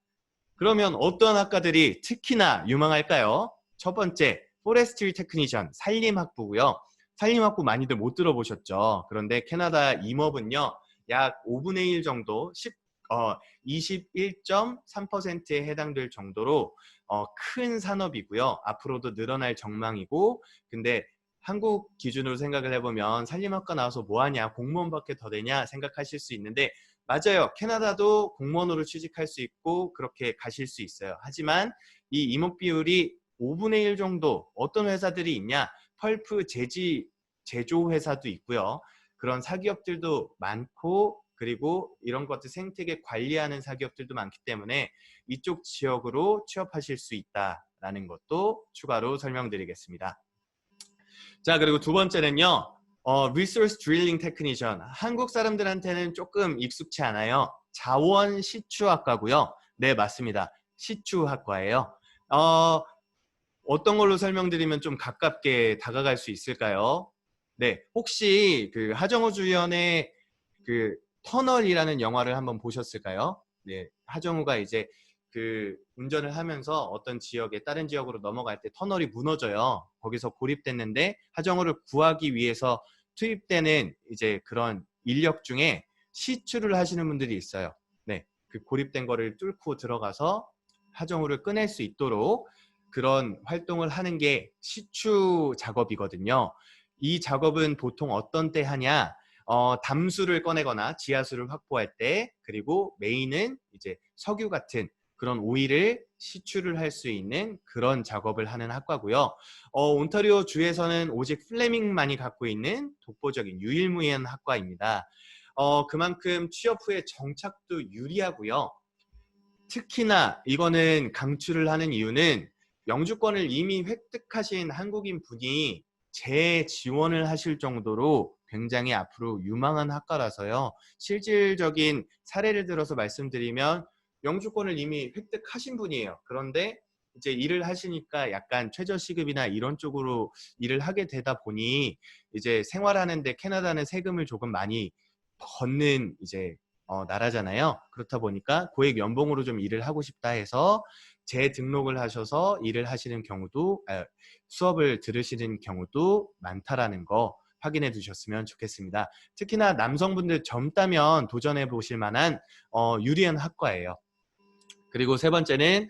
그러면 어떤 학과들이 특히나 유망할까요? 첫 번째, 포레스트리 테크니션, 산림학부고요. 산림학부 많이들 못 들어보셨죠? 그런데 캐나다 임업은요, 약 5분의 1 정도, 21.3%에 해당될 정도로 큰 산업이고요. 앞으로도 늘어날 전망이고, 근데 한국 기준으로 생각을 해보면 산림학과 나와서 뭐하냐, 공무원밖에 더 되냐 생각하실 수 있는데 맞아요. 캐나다도 공무원으로 취직할 수 있고 그렇게 가실 수 있어요. 하지만 이 임업 비율이 5분의 1 정도, 어떤 회사들이 있냐, 펄프 제조 회사도 있고요. 그런 사기업들도 많고 그리고 이런 것들 생태계 관리하는 사기업들도 많기 때문에 이쪽 지역으로 취업하실 수 있다라는 것도 추가로 설명드리겠습니다. 자, 그리고 두 번째는요. Resource Drilling Technician. 한국 사람들한테는 조금 익숙치 않아요. 자원 시추학과고요. 네, 맞습니다. 시추학과예요. 어떤 걸로 설명드리면 좀 가깝게 다가갈 수 있을까요? 네, 혹시 그 하정우 주연의 그 터널이라는 영화를 한번 보셨을까요? 네, 하정우가 이제 그 운전을 하면서 어떤 지역에 다른 지역으로 넘어갈 때 터널이 무너져요. 거기서 고립됐는데 하정우를 구하기 위해서 투입되는 이제 그런 인력 중에 시추를 하시는 분들이 있어요. 네, 그 고립된 거를 뚫고 들어가서 하정우를 꺼낼 수 있도록 그런 활동을 하는 게 시추 작업이거든요. 이 작업은 보통 어떤 때 하냐? 담수를 꺼내거나 지하수를 확보할 때, 그리고 메인은 이제 석유 같은 그런 오일을 시추를 할 수 있는 그런 작업을 하는 학과고요. 온타리오 주에서는 오직 플레밍만이 갖고 있는 독보적인 유일무이한 학과입니다. 그만큼 취업 후에 정착도 유리하고요. 특히나 이거는 강추를 하는 이유는 영주권을 이미 획득하신 한국인 분이 재지원을 하실 정도로 굉장히 앞으로 유망한 학과라서요. 실질적인 사례를 들어서 말씀드리면 영주권을 이미 획득하신 분이에요. 그런데 이제 일을 하시니까 약간 최저시급이나 이런 쪽으로 일을 하게 되다 보니 이제 생활하는데 캐나다는 세금을 조금 많이 걷는 이제 나라잖아요. 그렇다 보니까 고액 연봉으로 좀 일을 하고 싶다 해서 재등록을 하셔서 일을 하시는 경우도 수업을 들으시는 경우도 많다라는 거 확인해 두셨으면 좋겠습니다. 특히나 남성분들 젊다면 도전해 보실 만한 유리한 학과예요. 그리고 세 번째는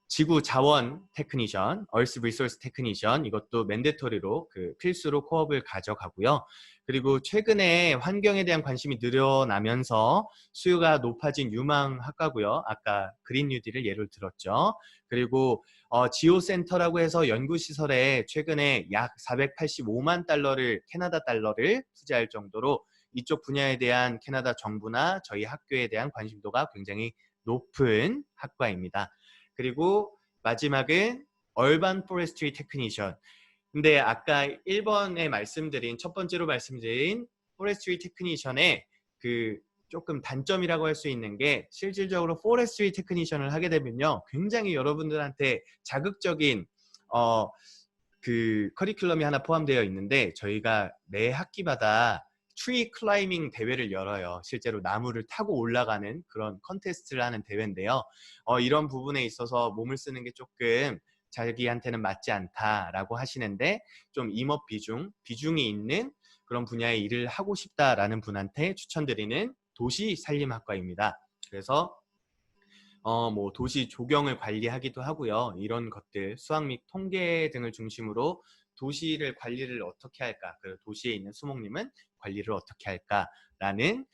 지구 자원 테크니션, Earth Resource Technician, 이것도 맨데터리로 그 필수로 코업을 가져가고요. 그리고 최근에 환경에 대한 관심이 늘어나면서 수요가 높아진 유망 학과고요. 아까 그린 뉴딜을 예를 들었죠. 그리고 지오센터라고 해서 연구시설에 최근에 약 485만 달러를 캐나다 달러를 투자할 정도로 이쪽 분야에 대한 캐나다 정부나 저희 학교에 대한 관심도가 굉장히 높은 학과입니다. 그리고 마지막은 Urban Forestry Technician. 근데 아까 1번에 말씀드린 첫 번째로 말씀드린 Forestry Technician의 그 조금 단점이라고 할 수 있는 게 실질적으로 Forestry Technician을 하게 되면요. 굉장히 여러분들한테 자극적인 그 커리큘럼이 하나 포함되어 있는데 저희가 매 학기마다 트리 클라이밍 대회를 열어요. 실제로 나무를 타고 올라가는 그런 컨테스트를 하는 대회인데요. 이런 부분에 있어서 몸을 쓰는 게 조금 자기한테는 맞지 않다라고 하시는데 좀 임업 비중이 있는 그런 분야의 일을 하고 싶다라는 분한테 추천드리는 도시살림학과입니다. 그래서 뭐 도시 조경을 관리하기도 하고요. 이런 것들, 수학 및 통계 등을 중심으로 도시를 관리를 어떻게 할까, 그리고 도시에 있는 수목님은 관리를 어떻게 할까라는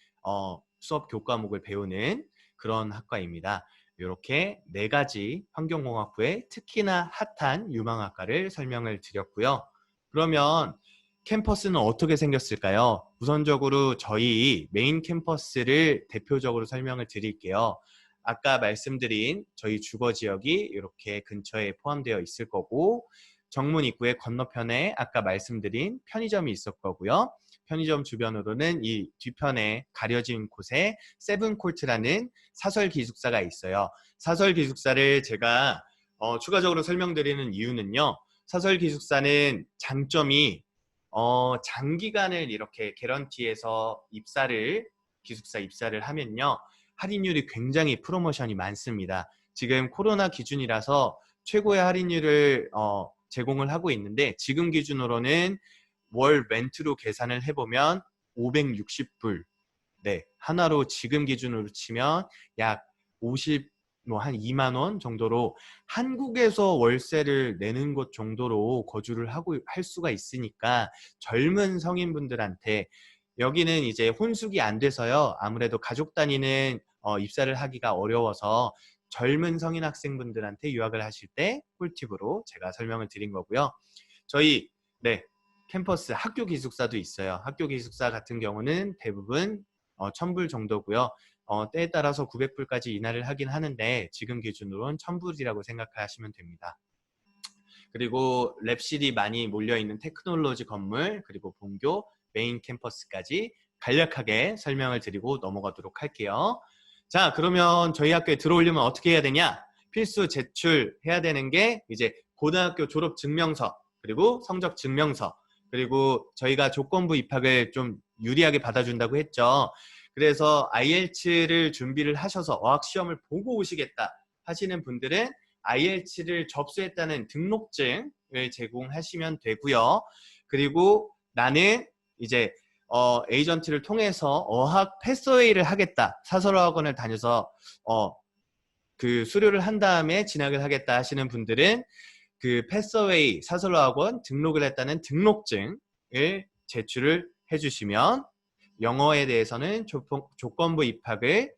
수업 교과목을 배우는 그런 학과입니다. 이렇게 네 가지 환경공학부의 특히나 핫한 유망학과를 설명을 드렸고요. 그러면 캠퍼스는 어떻게 생겼을까요? 우선적으로 저희 메인 캠퍼스를 대표적으로 설명을 드릴게요. 아까 말씀드린 저희 주거 지역이 이렇게 근처에 포함되어 있을 거고, 정문 입구의 건너편에 아까 말씀드린 편의점이 있을 거고요. 편의점 주변으로는 이 뒤편에 가려진 곳에 세븐콜트라는 사설 기숙사가 있어요. 사설 기숙사를 제가 추가적으로 설명드리는 이유는요. 사설 기숙사는 장점이 장기간을 이렇게 개런티에서 기숙사 입사를 하면요. 할인율이 굉장히 프로모션이 많습니다. 지금 코로나 기준이라서 최고의 할인율을 제공을 하고 있는데, 지금 기준으로는 월 렌트로 계산을 해보면 560불, 네, 하나로 지금 기준으로 치면 약 50, 뭐 한 2만 원 정도로 한국에서 월세를 내는 것 정도로 거주를 할 수가 있으니까 젊은 성인분들한테, 여기는 이제 혼숙이 안 돼서요. 아무래도 가족 단위는 입사를 하기가 어려워서 젊은 성인 학생분들한테 유학을 하실 때 꿀팁으로 제가 설명을 드린 거고요. 저희 캠퍼스 학교 기숙사도 있어요. 학교 기숙사 같은 경우는 대부분 1000불 정도고요. 때에 따라서 900불까지 인하를 하긴 하는데 지금 기준으로는 1000불이라고 생각하시면 됩니다. 그리고 랩실이 많이 몰려있는 테크놀로지 건물, 그리고 본교, 메인 캠퍼스까지 간략하게 설명을 드리고 넘어가도록 할게요. 자, 그러면 저희 학교에 들어오려면 어떻게 해야 되냐? 필수 제출해야 되는 게 이제 고등학교 졸업 증명서, 그리고 성적 증명서, 그리고 저희가 조건부 입학을 좀 유리하게 받아준다고 했죠. 그래서 IELTS를 준비를 하셔서 어학시험을 보고 오시겠다 하시는 분들은 IELTS를 접수했다는 등록증을 제공하시면 되고요. 그리고 나는 이제 에이전트를 통해서 어학 패스웨이를 하겠다, 사설어학원을 다녀서 그 수료를 한 다음에 진학을 하겠다 하시는 분들은 그 패스웨이 사설어학원 등록을 했다는 등록증을 제출을 해주시면 영어에 대해서는 조건부 입학을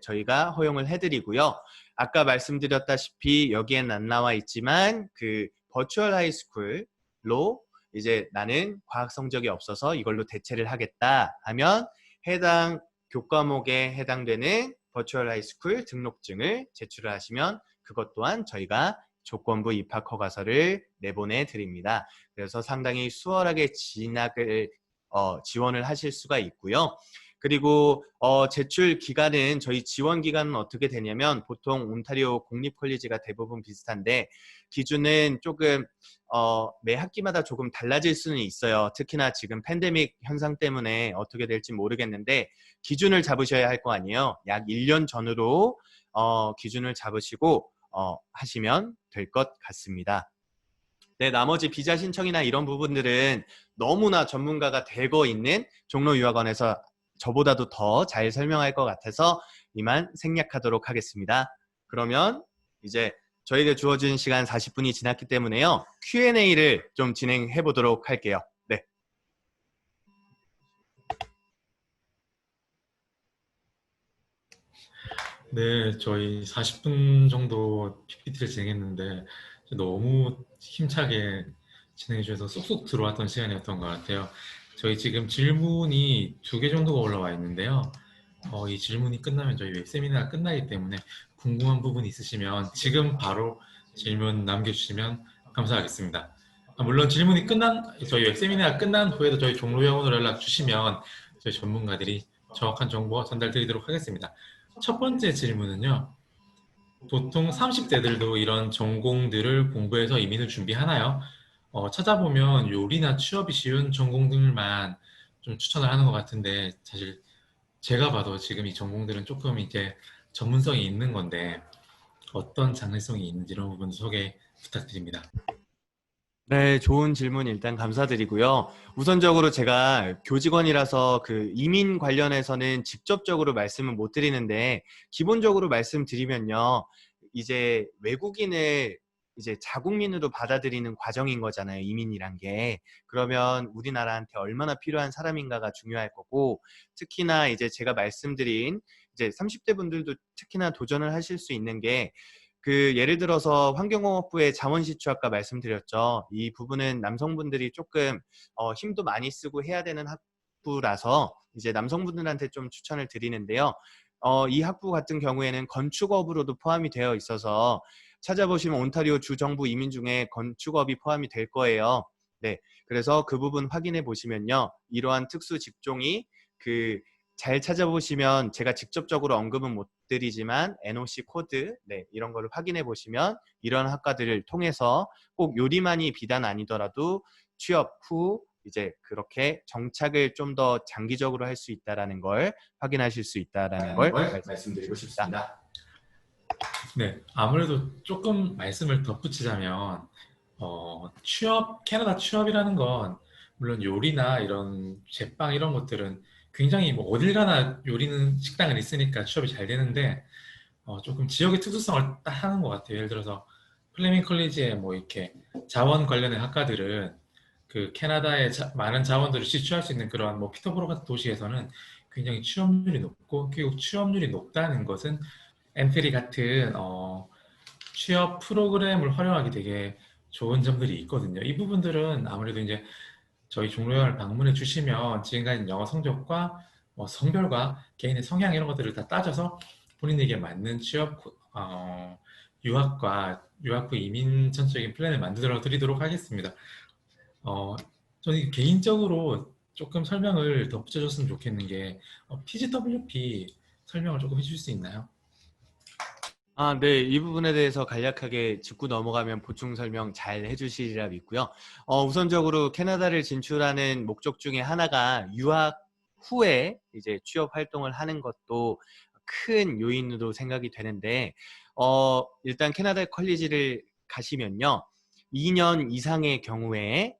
저희가 허용을 해드리고요. 아까 말씀드렸다시피 여기엔 안 나와 있지만 그 버추얼 하이스쿨로 이제 나는 과학 성적이 없어서 이걸로 대체를 하겠다 하면 해당 교과목에 해당되는 버추얼 하이스쿨 등록증을 제출을 하시면 그것 또한 저희가 조건부 입학 허가서를 내보내 드립니다. 그래서 상당히 수월하게 진학을 지원을 하실 수가 있고요. 그리고 제출 기간은, 저희 지원 기간은 어떻게 되냐면 보통 온타리오 공립 컬리지가 대부분 비슷한데 기준은 조금 매 학기마다 조금 달라질 수는 있어요. 특히나 지금 팬데믹 현상 때문에 어떻게 될지 모르겠는데 기준을 잡으셔야 할 거 아니에요. 약 1년 전으로 기준을 잡으시고 하시면 될 것 같습니다. 네, 나머지 비자 신청이나 이런 부분들은 너무나 전문가가 되고 있는 종로유학원에서 저보다도 더 잘 설명할 것 같아서 이만 생략하도록 하겠습니다. 그러면 이제 저희에게 주어진 시간 40분이 지났기 때문에요. Q&A를 좀 진행해 보도록 할게요. 네. 네, 저희 40분 정도 PPT를 진행했는데 너무 힘차게 진행해 주셔서 쏙쏙 들어왔던 시간이었던 것 같아요. 저희 지금 질문이 2개 정도가 올라와 있는데요. 이 질문이 끝나면 저희 웹세미나가 끝나기 때문에 궁금한 부분 있으시면 지금 바로 질문 남겨주시면 감사하겠습니다. 물론 질문이 저희 웹세미나가 끝난 후에도 저희 종로병원으로 연락 주시면 저희 전문가들이 정확한 정보 전달드리도록 하겠습니다. 첫 번째 질문은요. 보통 30대들도 이런 전공들을 공부해서 이민을 준비하나요? 찾아보면 요리나 취업이 쉬운 전공들만 좀 추천을 하는 것 같은데 사실 제가 봐도 지금 이 전공들은 조금 이제 전문성이 있는 건데 어떤 장래성이 있는지 이런 부분 소개 부탁드립니다. 네, 좋은 질문 일단 감사드리고요. 우선적으로 제가 교직원이라서 그 이민 관련해서는 직접적으로 말씀은 못 드리는데, 기본적으로 말씀드리면요. 이제 외국인을 이제 자국민으로 받아들이는 과정인 거잖아요. 이민이란 게. 그러면 우리나라한테 얼마나 필요한 사람인가가 중요할 거고, 특히나 이제 제가 말씀드린 이제 30대 분들도 특히나 도전을 하실 수 있는 게, 그 예를 들어서 환경공업부의 자원시추 아까 말씀드렸죠. 이 부분은 남성분들이 조금 힘도 많이 쓰고 해야 되는 학부라서 이제 남성분들한테 좀 추천을 드리는데요. 이 학부 같은 경우에는 건축업으로도 포함이 되어 있어서 찾아보시면 온타리오 주 정부 이민 중에 건축업이 포함이 될 거예요. 네, 그래서 그 부분 확인해 보시면요. 이러한 특수 직종이 그 잘 찾아보시면 제가 직접적으로 언급은 못 드리지만 NOC 코드 이런 거를 확인해 보시면 이런 학과들을 통해서 꼭 요리만이 비단 아니더라도 취업 후 이제 그렇게 정착을 좀 더 장기적으로 할 수 있다라는 걸 확인하실 수 있다라는 걸 말씀드리고 싶습니다. 네, 아무래도 조금 말씀을 덧붙이자면 캐나다 취업이라는 건 물론 요리나 이런 제빵 이런 것들은 굉장히 뭐 어딜 가나 요리는 식당은 있으니까 취업이 잘 되는데 조금 지역의 특수성을 딱 하는 것 같아요. 예를 들어서 플레밍 컬리지의 뭐 이렇게 자원 관련된 학과들은 그 캐나다의 많은 자원들을 시추할 수 있는 그런 뭐 피터보로 같은 도시에서는 굉장히 취업률이 높고, 그리고 취업률이 높다는 것은 엠페리 같은 취업 프로그램을 활용하기 되게 좋은 점들이 있거든요. 이 부분들은 아무래도 이제 저희 종로형을 방문해 주시면 지금까지 영어 성적과 뭐 성별과 개인의 성향 이런 것들을 다 따져서 본인에게 맞는 유학과 유학 후 이민 전적인 플랜을 만들어 드리도록 하겠습니다. 어, 저는 개인적으로 조금 설명을 덧붙여줬으면 좋겠는 게 PGWP 설명을 조금 해줄 수 있나요? 네. 이 부분에 대해서 간략하게 짚고 넘어가면 보충 설명 잘 해주시리라 믿고요. 우선적으로 캐나다를 진출하는 목적 중에 하나가 유학 후에 이제 취업 활동을 하는 것도 큰 요인으로 생각이 되는데, 일단 캐나다 컬리지를 가시면요. 2년 이상의 경우에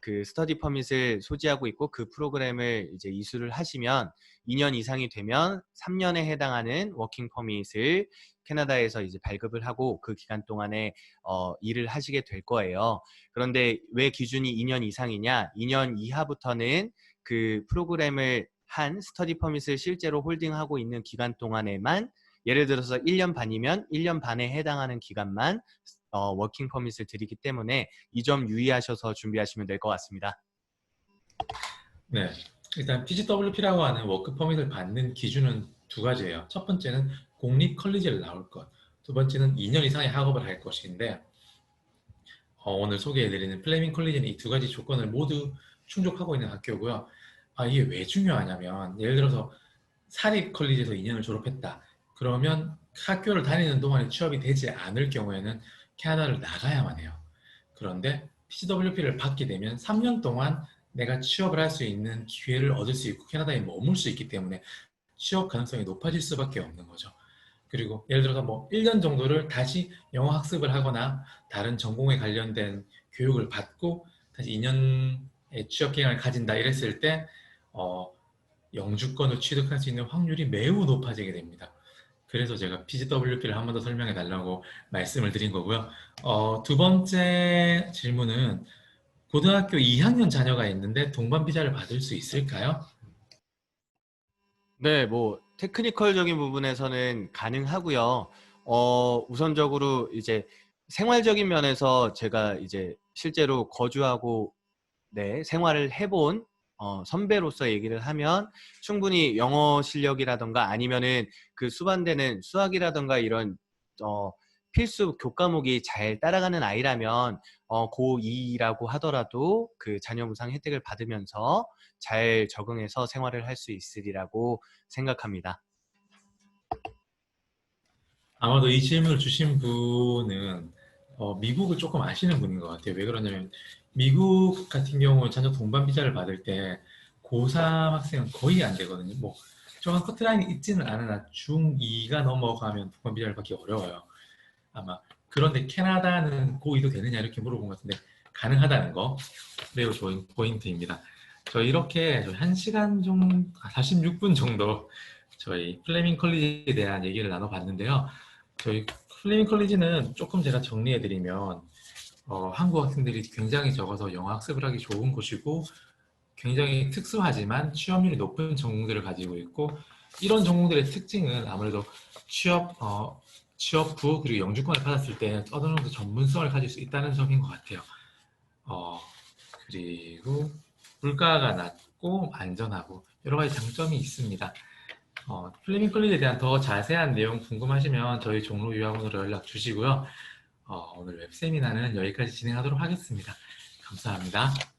그 스터디 퍼밋을 소지하고 있고 그 프로그램을 이제 이수를 하시면 2년 이상이 되면 3년에 해당하는 워킹 퍼밋을 캐나다에서 이제 발급을 하고 그 기간 동안에 일을 하시게 될 거예요. 그런데 왜 기준이 2년 이상이냐? 2년 이하부터는 그 프로그램을 한 스터디 퍼밋을 실제로 홀딩하고 있는 기간 동안에만, 예를 들어서 1년 반이면 1년 반에 해당하는 기간만 워킹 퍼밋을 드리기 때문에 이 점 유의하셔서 준비하시면 될 것 같습니다. 네. 일단 PGWP라고 하는 워크 퍼밋을 받는 기준은 두 가지예요. 첫 번째는 공립 컬리지를 나올 것, 두 번째는 2년 이상의 학업을 할 것인데, 오늘 소개해드리는 플레밍 컬리지는 이 두 가지 조건을 모두 충족하고 있는 학교고요. 이게 왜 중요하냐면, 예를 들어서 사립 컬리지에서 2년을 졸업했다. 그러면 학교를 다니는 동안에 취업이 되지 않을 경우에는 캐나다를 나가야만 해요. 그런데 PGWP를 받게 되면 3년 동안 내가 취업을 할 수 있는 기회를 얻을 수 있고 캐나다에 머물 수 있기 때문에 취업 가능성이 높아질 수밖에 없는 거죠. 그리고 예를 들어서 뭐 1년 정도를 다시 영어 학습을 하거나 다른 전공에 관련된 교육을 받고 다시 2년의 취업 기간을 가진다 이랬을 때 어, 영주권을 취득할 수 있는 확률이 매우 높아지게 됩니다. 그래서 제가 PGWP를 한 번 더 설명해 달라고 말씀을 드린 거고요. 두 번째 질문은 고등학교 2학년 자녀가 있는데 동반 비자를 받을 수 있을까요? 네, 뭐 테크니컬적인 부분에서는 가능하고요. 우선적으로 이제 생활적인 면에서 제가 이제 실제로 거주하고 생활을 해본 선배로서 얘기를 하면 충분히 영어 실력이라던가 아니면은 그 수반되는 수학이라던가 이런 어, 필수 교과목이 잘 따라가는 아이라면 고2라고 하더라도 그 자녀 무상 혜택을 받으면서 잘 적응해서 생활을 할 수 있으리라고 생각합니다. 아마도 이 질문을 주신 분은 미국을 조금 아시는 분인 것 같아요. 왜 그러냐면 미국 같은 경우 자녀 동반 비자를 받을 때 고3 학생은 거의 안 되거든요. 뭐 정확한 커트라인이 있지는 않으나 중2가 넘어가면 동반 비자를 받기 어려워요. 아마 그런데 캐나다는 고의도 되느냐 이렇게 물어본 것 같은데 가능하다는 거 매우 좋은 포인트입니다. 저희 이렇게 1시간 정도, 46분 정도 저희 플레밍 컬리지에 대한 얘기를 나눠봤는데요. 저희 플레밍 컬리지는 조금 제가 정리해드리면 한국 학생들이 굉장히 적어서 영어 학습을 하기 좋은 곳이고 굉장히 특수하지만 취업률이 높은 전공들을 가지고 있고 이런 전공들의 특징은 아무래도 취업 후 그리고 영주권을 받았을 때 어느 정도 전문성을 가질 수 있다는 점인 것 같아요. 그리고 물가가 낮고 안전하고 여러 가지 장점이 있습니다. 플레밍 컬리지에 대한 더 자세한 내용 궁금하시면 저희 종로 유학원으로 연락 주시고요. 오늘 웹세미나는 여기까지 진행하도록 하겠습니다. 감사합니다.